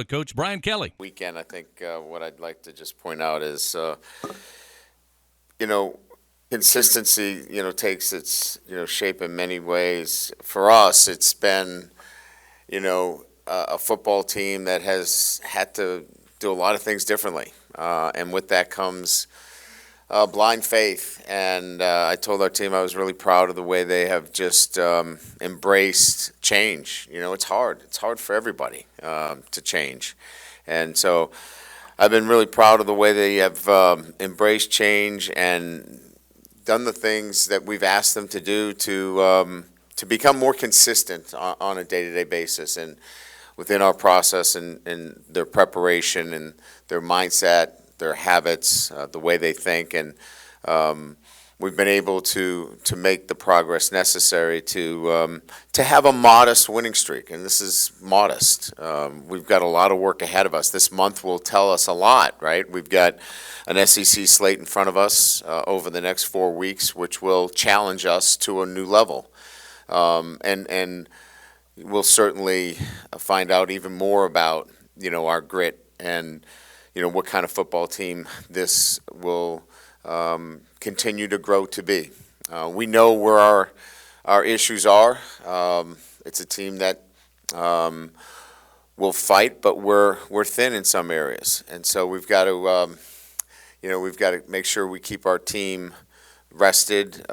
Coach Brian Kelly. Weekend, I think what I'd like to just point out is, you know, consistency, takes its, shape in many ways. For us, it's been, a football team that has had to do a lot of things differently. And with that comes blind faith. And I told our team I was really proud of the way they have just embraced change. It's hard. It's hard for everybody to change. And so I've been really proud of the way they have embraced change and done the things that we've asked them to do to become more consistent on a day-to-day basis and within our process and their preparation and their mindset, their habits, the way they think, and we've been able to make the progress necessary to have a modest winning streak, and this is modest. We've got a lot of work ahead of us. This month will tell us a lot, right? We've got an SEC slate in front of us over the next 4 weeks, which will challenge us to a new level, and we'll certainly find out even more about our grit and what kind of football team this will continue to grow to be. We know where our issues are. It's a team that will fight, but we're thin in some areas, and so we've got to make sure we keep our team rested.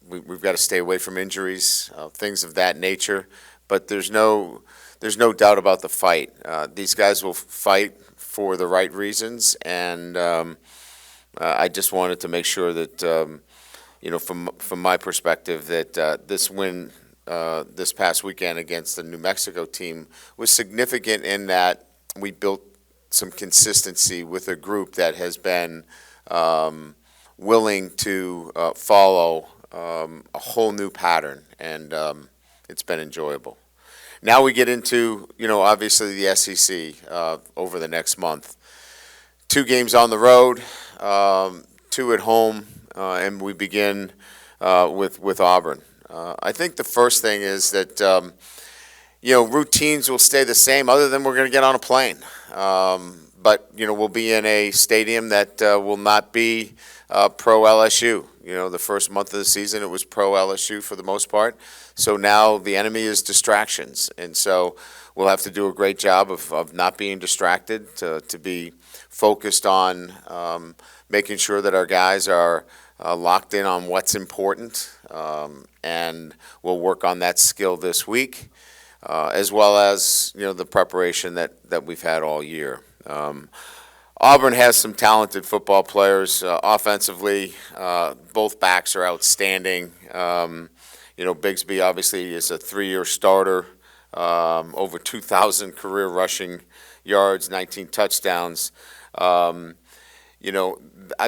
We've got to stay away from injuries, things of that nature. But there's no doubt about the fight. These guys will fight for the right reasons, and I just wanted to make sure that from my perspective that this win this past weekend against the New Mexico team was significant in that we built some consistency with a group that has been willing to follow a whole new pattern, and it's been enjoyable. Now we get into, obviously the SEC over the next month. 2 games on the road, 2 at home, and we begin with Auburn. I think the first thing is that, routines will stay the same other than we're going to get on a plane. But, we'll be in a stadium that will not be pro LSU. The first month of the season it was pro LSU for the most part. So now the enemy is distractions. And so we'll have to do a great job of not being distracted, to be focused on making sure that our guys are locked in on what's important. And we'll work on that skill this week, as well as, the preparation that we've had all year. Auburn has some talented football players offensively. Both backs are outstanding. Bigsby obviously is a 3-year starter, over 2,000 career rushing yards, 19 touchdowns. I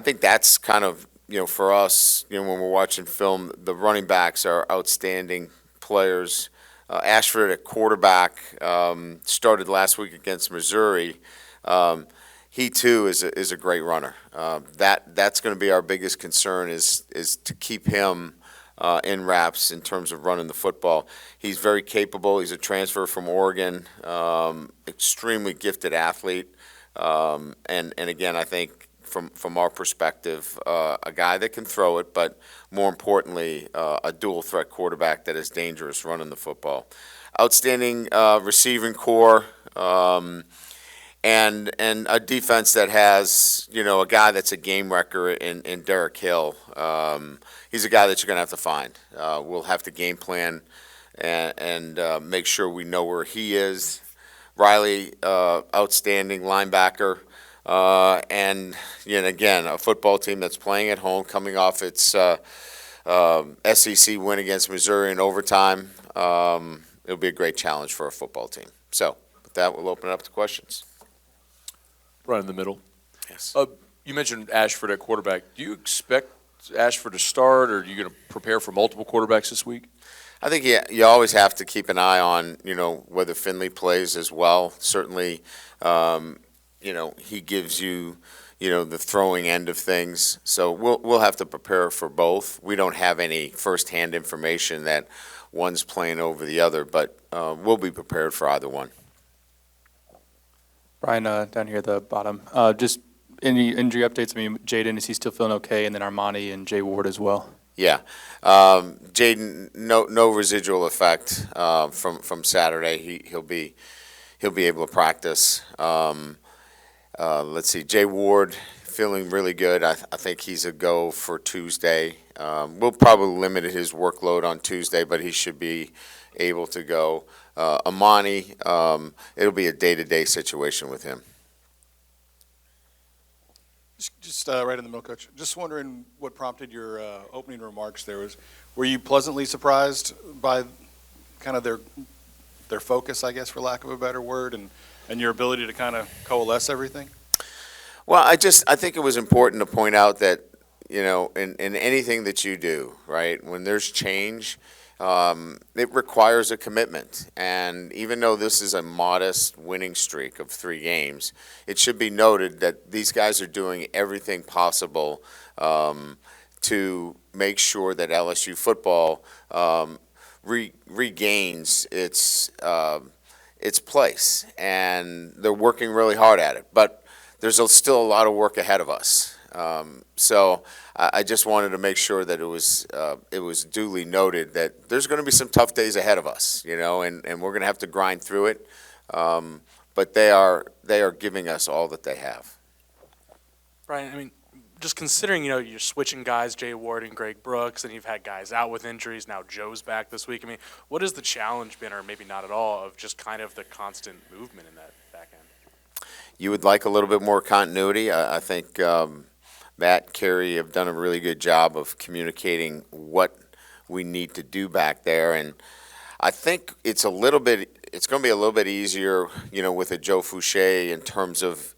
think that's kind of, for us, when we're watching film, the running backs are outstanding players. Ashford at quarterback started last week against Missouri. He too is a great runner. That's going to be our biggest concern is to keep him in wraps in terms of running the football. He's very capable. He's a transfer from Oregon, extremely gifted athlete, and again, I think from our perspective, a guy that can throw it, but more importantly, a dual threat quarterback that is dangerous running the football. Outstanding receiving core. And a defense that has, a guy that's a game wrecker in Derek Hill. He's a guy that you're going to have to find. We'll have to game plan and make sure we know where he is. Riley, outstanding linebacker. And again, a football team that's playing at home, coming off its SEC win against Missouri in overtime. It'll be a great challenge for a football team. So with that, we'll open it up to questions. Right in the middle. Yes. You mentioned Ashford at quarterback. Do you expect Ashford to start, or are you going to prepare for multiple quarterbacks this week? I think you always have to keep an eye on, whether Finley plays as well. Certainly, he gives you, the throwing end of things. So we'll have to prepare for both. We don't have any firsthand information that one's playing over the other, but we'll be prepared for either one. Brian, down here at the bottom. Just any injury updates? I mean, Jaden, is he still feeling okay? And then Armani and Jay Ward as well. Yeah, Jaden, no residual effect from Saturday. He'll be able to practice. Let's see, Jay Ward feeling really good. I think he's a go for Tuesday. We'll probably limit his workload on Tuesday, but he should be able to go. Amani, it'll be a day-to-day situation with him. Just right in the middle, Coach. Just wondering what prompted your opening remarks there. Were you pleasantly surprised by kind of their focus, I guess, for lack of a better word, and your ability to kind of coalesce everything? Well, I think it was important to point out that, in anything that you do, right, when there's change, it requires a commitment. And even though this is a modest winning streak of 3 games, it should be noted that these guys are doing everything possible to make sure that LSU football regains its place. And they're working really hard at it. But there's still a lot of work ahead of us. So I just wanted to make sure that it was duly noted that there's going to be some tough days ahead of us, and we're going to have to grind through it. But they are giving us all that they have. Brian, I mean, just considering, you're switching guys, Jay Ward and Greg Brooks, and you've had guys out with injuries. Now Joe's back this week. I mean, what has the challenge been, or maybe not at all, of just kind of the constant movement in that back end? You would like a little bit more continuity. I think Matt, Carey have done a really good job of communicating what we need to do back there, and I think it's going to be a little bit easier, with a Joe Fouché in terms of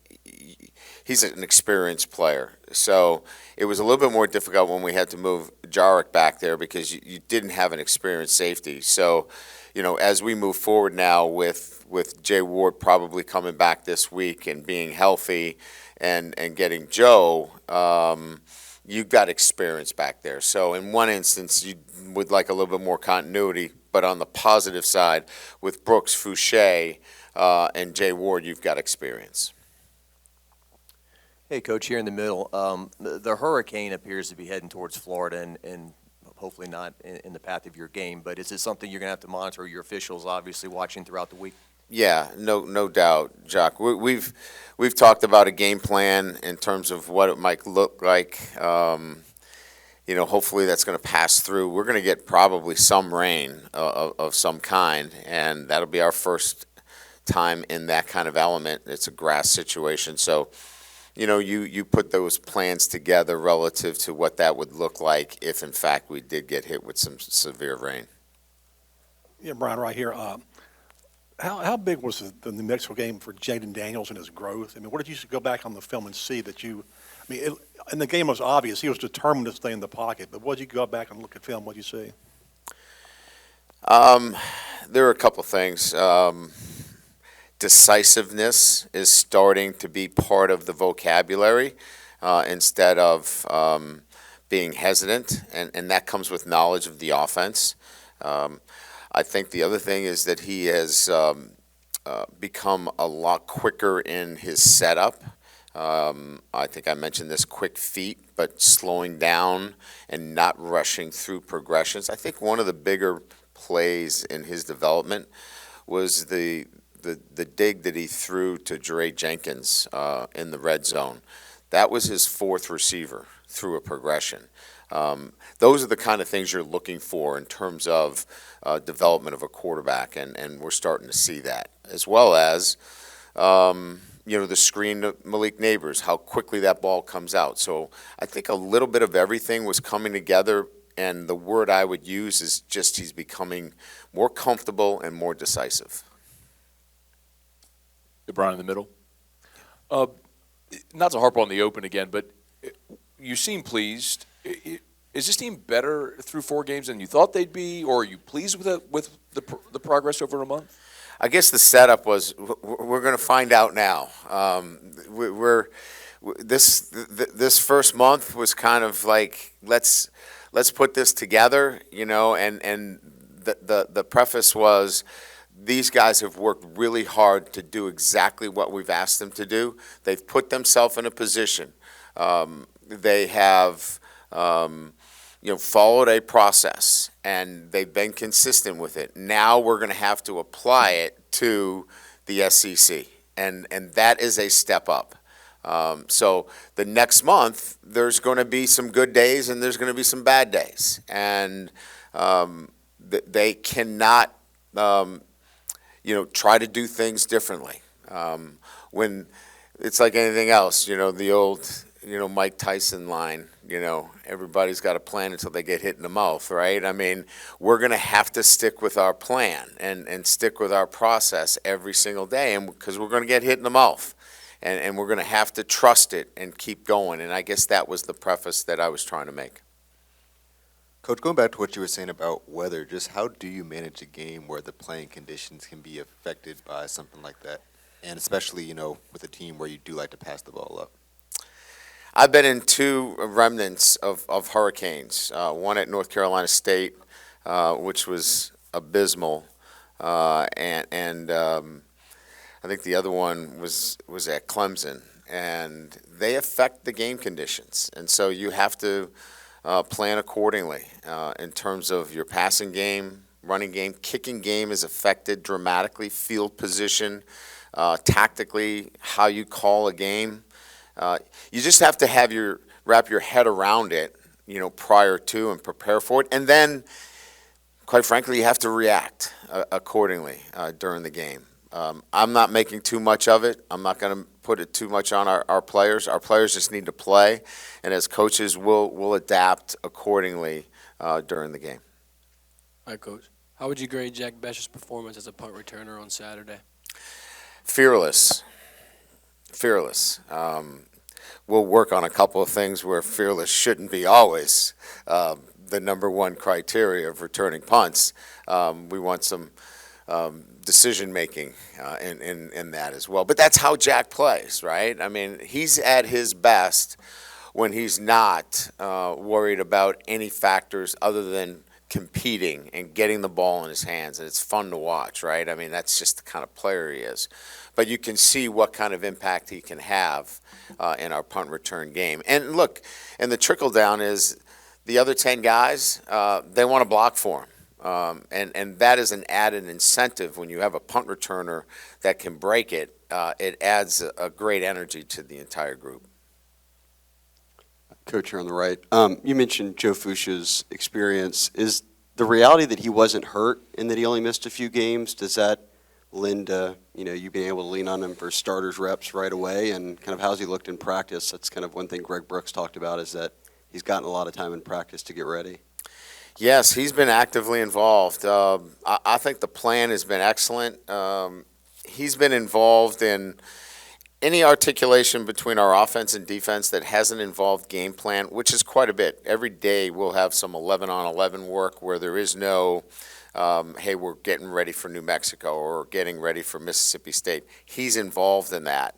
he's an experienced player. So it was a little bit more difficult when we had to move Jarek back there because you didn't have an experienced safety. So, as we move forward now with Jay Ward probably coming back this week and being healthy and getting Joe, you've got experience back there. So in one instance, you would like a little bit more continuity, but on the positive side, with Brooks, Fouché, and Jay Ward, you've got experience. Hey, Coach, here in the middle. The hurricane appears to be heading towards Florida and hopefully not in the path of your game, but is it something you're going to have to monitor, your officials obviously watching throughout the week? Yeah, no doubt, Jock. We've talked about a game plan in terms of what it might look like. Hopefully that's going to pass through. We're going to get probably some rain of some kind, and that'll be our first time in that kind of element. It's a grass situation, so you put those plans together relative to what that would look like if, in fact, we did get hit with some severe rain. Yeah, Brian, right here. How big was the New Mexico game for Jaden Daniels and his growth? I mean, what did you go back on the film and see that in the game it was obvious he was determined to stay in the pocket, but what did you go back and look at film? What did you see? There are a couple things. Decisiveness is starting to be part of the vocabulary instead of being hesitant, and that comes with knowledge of the offense. I think the other thing is that he has become a lot quicker in his setup. I think I mentioned this, quick feet, but slowing down and not rushing through progressions. I think one of the bigger plays in his development was the dig that he threw to Dre Jenkins in the red zone. That was his 4th receiver through a progression. Those are the kind of things you're looking for in terms of development of a quarterback, and we're starting to see that, as well as the screen to Malik Neighbors, how quickly that ball comes out. So I think a little bit of everything was coming together, and the word I would use is just he's becoming more comfortable and more decisive. Brian in the middle. Not to harp on the open again, but you seem pleased. Is this team better through 4 games than you thought they'd be, or are you pleased with the progress over a month? I guess the setup was we're going to find out now. This first month was kind of like let's put this together, and the preface was these guys have worked really hard to do exactly what we've asked them to do. They've put themselves in a position. They have, followed a process, and they've been consistent with it. Now we're going to have to apply it to the SEC, and that is a step up. So the next month, there's going to be some good days and there's going to be some bad days, and they cannot, try to do things differently. When it's like anything else, the old, Mike Tyson line, everybody's got a plan until they get hit in the mouth, right? I mean, we're going to have to stick with our plan and stick with our process every single day, and because we're going to get hit in the mouth. And we're going to have to trust it and keep going. And I guess that was the preface that I was trying to make. Coach, going back to what you were saying about weather, just how do you manage a game where the playing conditions can be affected by something like that? And especially, with a team where you do like to pass the ball up. I've been in two remnants of hurricanes, one at North Carolina State, which was abysmal, and I think the other one was at Clemson, and they affect the game conditions. And so you have to plan accordingly in terms of your passing game, running game. Kicking game is affected dramatically, field position, tactically, how you call a game. You just have to wrap your head around it, prior to and prepare for it. And then, quite frankly, you have to react accordingly during the game. I'm not making too much of it. I'm not going to put it too much on our players. Our players just need to play, and as coaches, we'll adapt accordingly during the game. All right, Coach. How would you grade Jack Besh's performance as a punt returner on Saturday? Fearless. We'll work on a couple of things where fearless shouldn't be always the number one criteria of returning punts. We want some decision-making in that as well. But that's how Jack plays, right? I mean, he's at his best when he's not worried about any factors other than competing and getting the ball in his hands, and it's fun to watch, right? I mean, that's just the kind of player he is. But you can see what kind of impact he can have in our punt return game. And look, and the trickle-down is the other 10 guys, they want to block for him. And that is an added incentive when you have a punt returner that can break it. It adds a great energy to the entire group. Coach, here on the right. You mentioned Joe Fuchsia's experience. Is the reality that he wasn't hurt and that he only missed a few games, does that lend to, you being able to lean on him for starters reps right away? And kind of how's he looked in practice? That's kind of one thing Greg Brooks talked about, is that he's gotten a lot of time in practice to get ready. Yes, he's been actively involved. I think the plan has been excellent. He's been involved in any articulation between our offense and defense that hasn't involved game plan, which is quite a bit. Every day we'll have some 11-on-11 work where there is no, hey, we're getting ready for New Mexico or getting ready for Mississippi State. He's involved in that.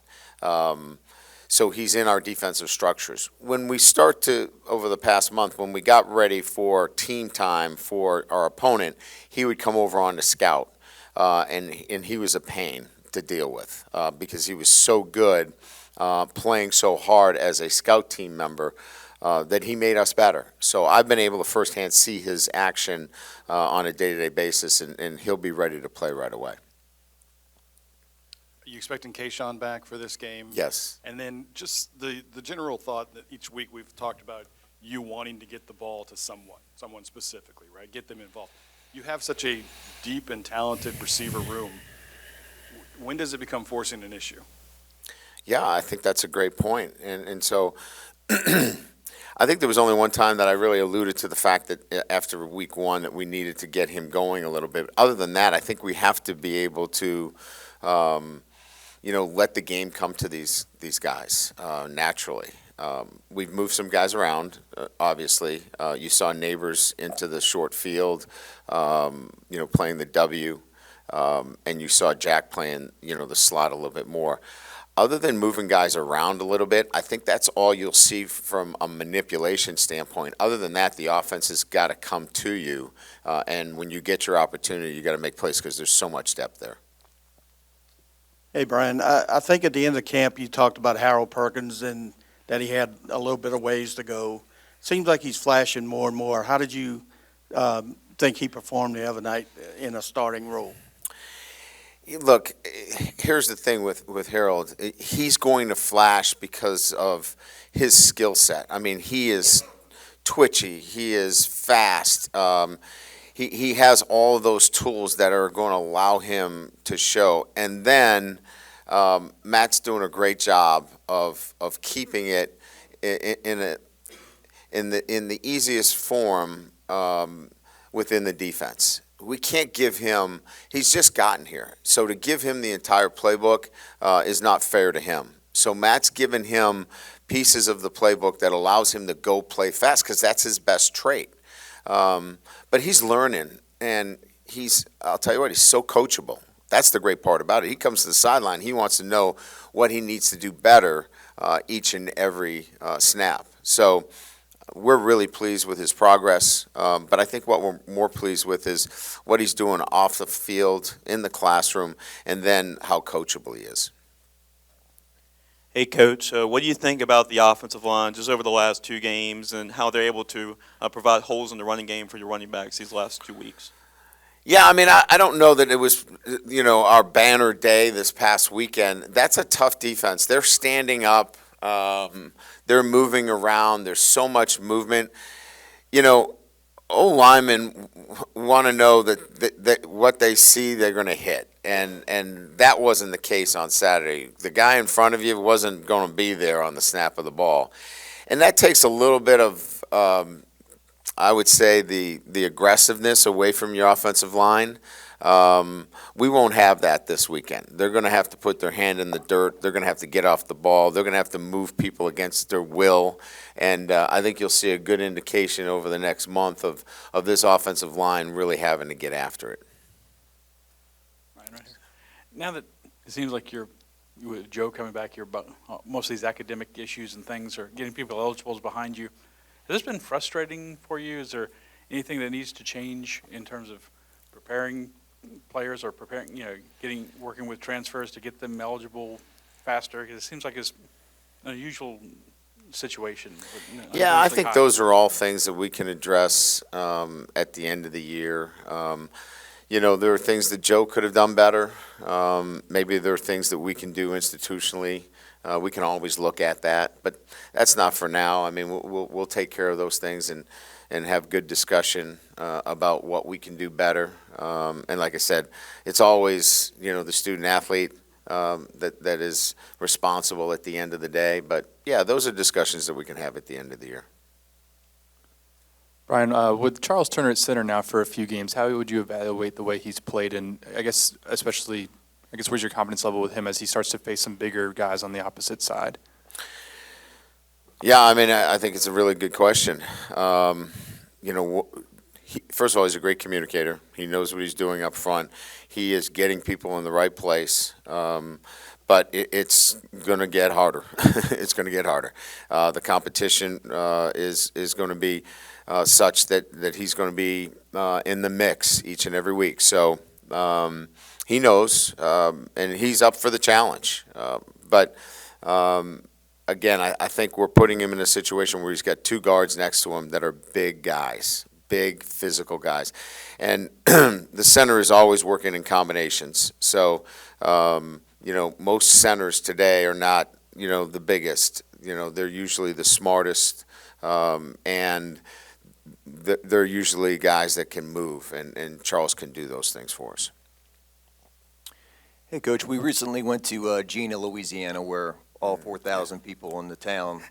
So he's in our defensive structures. When we start to, over the past month, when we got ready for team time for our opponent, he would come over on the scout, and he was a pain to deal with because he was so good playing so hard as a scout team member that he made us better. So I've been able to firsthand see his action on a day-to-day basis, and he'll be ready to play right away. Are you expecting Kayshawn back for this game? Yes. And then just the general thought that each week we've talked about you wanting to get the ball to someone specifically, right? Get them involved. You have such a deep and talented receiver room. When does it become forcing an issue? Yeah, I think that's a great point. And so I think there was only one time that I really alluded to the fact that after week one that we needed to get him going a little bit. Other than that, I think we have to be able to let the game come to these guys naturally. We've moved some guys around, obviously. You saw Neighbors into the short field, playing the W and you saw Jack playing, the slot a little bit more. Other than moving guys around a little bit, I think that's all you'll see from a manipulation standpoint. Other than that, the offense has got to come to you, and when you get your opportunity, you got to make plays because there's so much depth there. Hey, Brian, I think at the end of camp you talked about Harold Perkins and that he had a little bit of ways to go. Seems like he's flashing more and more. How did you think he performed the other night in a starting role? Look, here's the thing with Harold. He's going to flash because of his skill set. I mean, he is twitchy. He is fast. He has all of those tools that are going to allow him to show. And then Matt's doing a great job of keeping it in the easiest form within the defense. We can't give him – he's just gotten here. So to give him the entire playbook is not fair to him. So Matt's given him pieces of the playbook that allows him to go play fast because that's his best trait. But he's learning, and I'll tell you what, he's so coachable. That's the great part about it. He comes to the sideline. He wants to know what he needs to do better each and every snap. So we're really pleased with his progress, but I think what we're more pleased with is what he's doing off the field, in the classroom, and then how coachable he is. Hey, Coach, what do you think about the offensive line just over the last 2 games and how they're able to provide holes in the running game for your running backs these last 2 weeks? Yeah, I mean, I don't know that it was, our banner day this past weekend. That's a tough defense. They're standing up. They're moving around. There's so much movement. O-linemen want to know that what they see, they're going to hit. And that wasn't the case on Saturday. The guy in front of you wasn't going to be there on the snap of the ball. And that takes a little bit of, I would say, the aggressiveness away from your offensive line. We won't have that this weekend. They're going to have to put their hand in the dirt. They're going to have to get off the ball. They're going to have to move people against their will. And I think you'll see a good indication over the next month of this offensive line really having to get after it. Right here. Now that it seems like with Joe coming back here, most of these academic issues and things are getting people eligible behind you. Has this been frustrating for you? Is there anything that needs to change in terms of preparing players or working with transfers to get them eligible faster? Because it seems like it's an unusual situation. Yeah, I think those are all things that we can address at the end of the year. There are things that Joe could have done better. Maybe there are things that we can do institutionally. We can always look at that, but that's not for now. I mean, we'll take care of those things and have good discussion about what we can do better. And like I said, it's always the student athlete that is responsible at the end of the day. But yeah, those are discussions that we can have at the end of the year. Brian, with Charles Turner at center now for a few games, how would you evaluate the way he's played? And I guess where's your confidence level with him as he starts to face some bigger guys on the opposite side? Yeah, I mean, I think it's a really good question. First of all, he's a great communicator. He knows what he's doing up front. He is getting people in the right place. But it's going to get harder. It's going to get harder. The competition is going to be such that he's going to be in the mix each and every week. So he knows, and he's up for the challenge. But again, I think we're putting him in a situation where he's got 2 guards next to him that are big guys, big physical guys. And the center is always working in combinations. So, most centers today are not, the biggest. They're usually the smartest, and they're usually guys that can move, and Charles can do those things for us. Hey, Coach, we recently went to Gina, Louisiana, where all 4,000 people in the town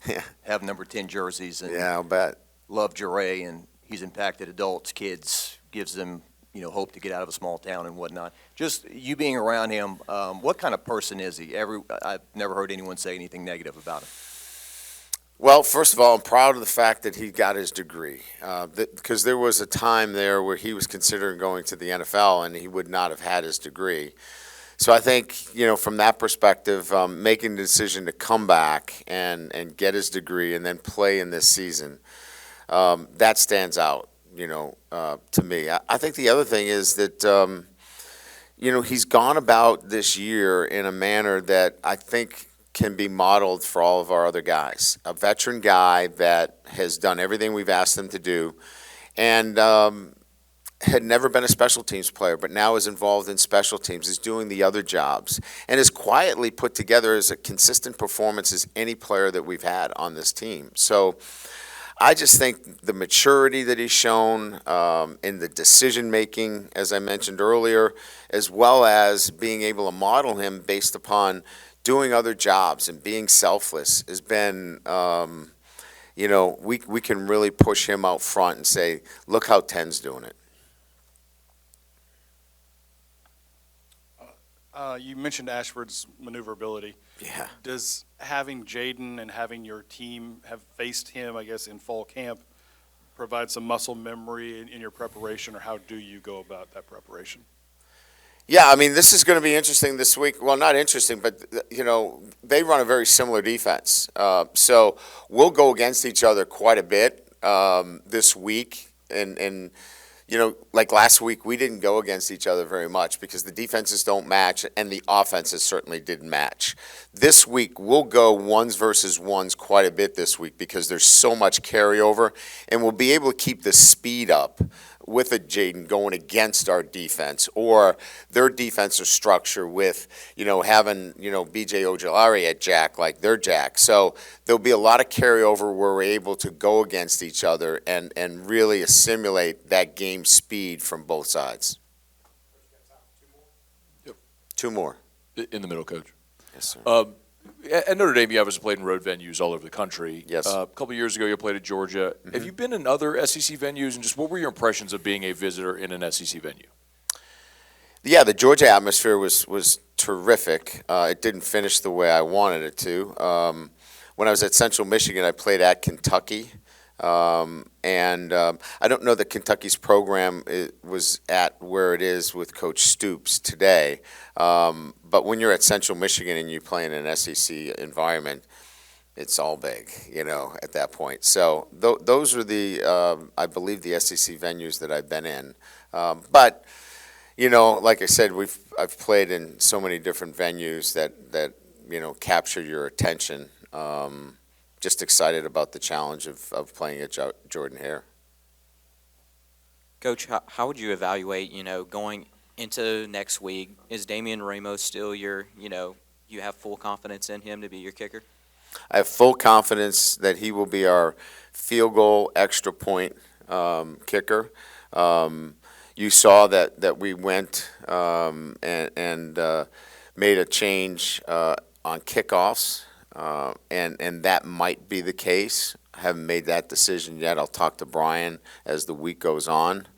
have number 10 jerseys. And yeah, I'll bet. Love Jure, and he's impacted adults, kids, gives them, hope to get out of a small town and whatnot. Just you being around him, what kind of person is he? I've never heard anyone say anything negative about him. Well, first of all, I'm proud of the fact that he got his degree, because there was a time there where he was considering going to the NFL and he would not have had his degree. So I think, from that perspective, making the decision to come back and get his degree and then play in this season, that stands out, to me. I think the other thing is that, he's gone about this year in a manner that I think can be modeled for all of our other guys. A veteran guy that has done everything we've asked him to do, and had never been a special teams player, but now is involved in special teams, is doing the other jobs, and is quietly put together as a consistent performance as any player that we've had on this team. So I just think the maturity that he's shown in the decision-making, as I mentioned earlier, as well as being able to model him based upon doing other jobs and being selfless has been, we can really push him out front and say, look how Ten's doing it. You mentioned Ashford's maneuverability. Yeah. Does having Jaden and having your team have faced him, I guess, in fall camp provide some muscle memory in your preparation, or how do you go about that preparation? Yeah, I mean, this is going to be interesting this week. Well, not interesting, but, they run a very similar defense. So we'll go against each other quite a bit this week. And like last week, we didn't go against each other very much because the defenses don't match and the offenses certainly didn't match. This week, we'll go ones versus ones quite a bit this week because there's so much carryover, and we'll be able to keep the speed up with a Jaden going against our defense or their defensive structure with, having, BJ Ojolari at Jack like their Jack. So there'll be a lot of carryover where we're able to go against each other and really assimilate that game speed from both sides. Yep. Two more. In the middle, Coach. Yes, sir. At Notre Dame, you obviously played in road venues all over the country. Yes. A couple of years ago, you played at Georgia. Have you been in other SEC venues, and just what were your impressions of being a visitor in an SEC venue? Yeah, the Georgia atmosphere was terrific. It didn't finish the way I wanted it to. When I was at Central Michigan, I played at Kentucky. And I don't know that Kentucky's program was at where it is with Coach Stoops today. But when you're at Central Michigan and you play in an SEC environment, it's all big, at that point. So those are the, I believe, the SEC venues that I've been in. But, like I said, I've played in so many different venues that capture your attention. Just excited about the challenge of playing at Jordan Hare. Coach, how would you evaluate, going into next week? Is Damian Ramos still your, you have full confidence in him to be your kicker? I have full confidence that he will be our field goal extra point kicker. You saw that we went and made a change on kickoffs. And that might be the case. I haven't made that decision yet. I'll talk to Brian as the week goes on,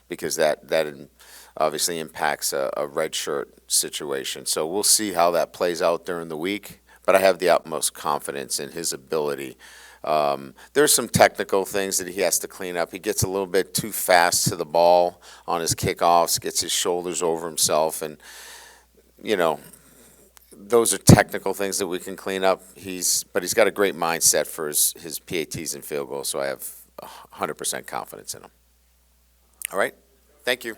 because that obviously impacts a red shirt situation. So we'll see how that plays out during the week, but I have the utmost confidence in his ability. There's some technical things that he has to clean up. He gets a little bit too fast to the ball on his kickoffs, gets his shoulders over himself, and, those are technical things that we can clean up. But he's got a great mindset for his PATs and field goals, so I have 100% confidence in him. All right? Thank you.